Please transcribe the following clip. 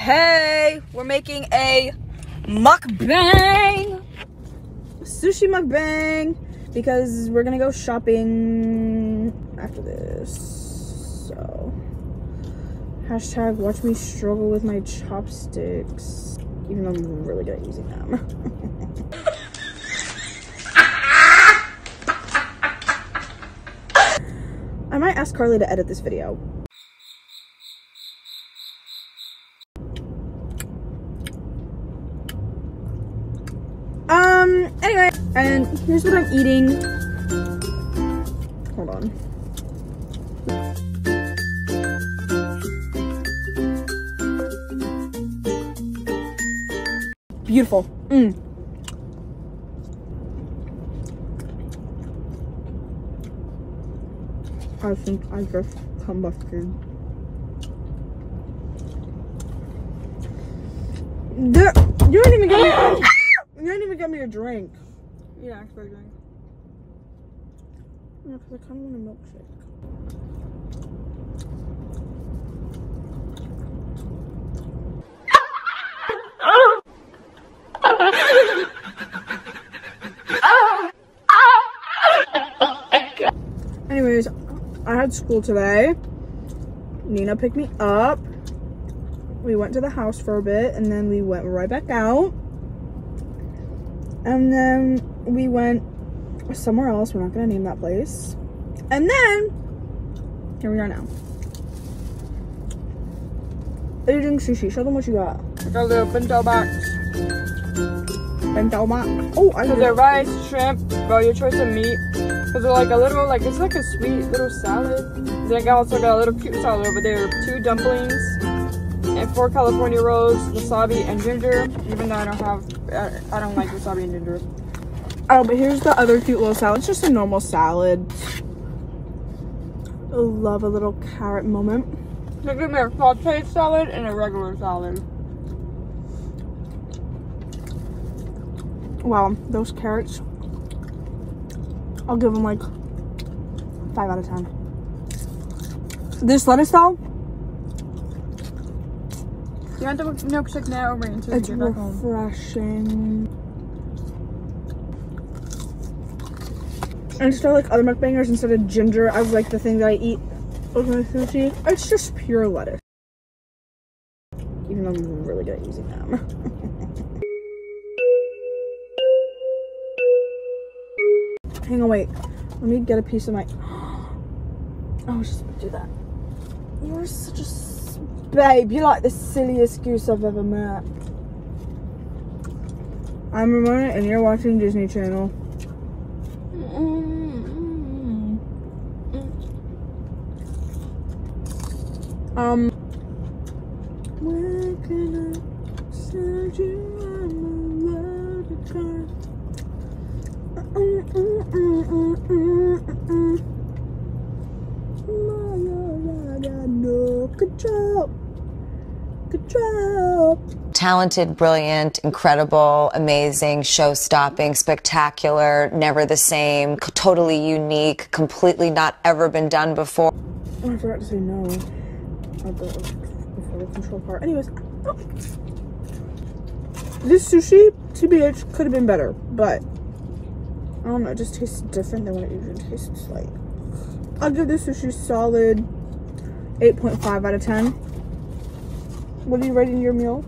Hey, we're making a mukbang, sushi mukbang, because we're gonna go shopping after this. So, hashtag watch me struggle with my chopsticks, even though I'm really good at using them. I might ask Carly to edit this video. Anyway, and here's what I'm eating. Hold on. Beautiful. I think I just combusted. You didn't even get me. You didn't even get me a drink. Yeah, ask for a drink. No, because I kind of want a milkshake. Anyways, I had school today. Nina picked me up. We went to the house for a bit, and then we went right back out. And then we went somewhere else. We're not gonna name that place. And then here we are now. Eating sushi. Show them what you got. I got a little bento box. Bento box. Oh, I got the rice, shrimp, well, your choice of meat. Cause they're like a little, like it's like a sweet little salad. Then I also got a little cute salad over there. 2 dumplings and 4 California rolls, wasabi and ginger. Even though I don't like wasabi and ginger. Oh, but here's the other cute little salad. It's just a normal salad. I love a little carrot moment. They give me a sauteed salad and a regular salad. Wow, those carrots, I'll give them like 5 out of 10. This lettuce though, You want the milkshake now or wait until you it's get back home? refreshing. And instead of like other mukbangers, instead of ginger as like the thing that I eat with my sushi, it's just pure lettuce. Even though I'm really good at using them. Hang on, wait. Let me get a piece of my... I was just gonna do that. You're such a... Babe, you're like the silliest goose I've ever met. I'm Ramona and you're watching Disney Channel. Where can I send you? I'm a card. No control. Talented, brilliant, incredible, amazing, show-stopping, spectacular, never the same, totally unique, completely not ever been done before. Oh, I forgot to say no. Before the control part. Anyways, this sushi, TBH, could have been better, but I don't know, it just tastes different than what it usually tastes like. I'll give this sushi solid 8.5 out of 10. What are you rating your meal?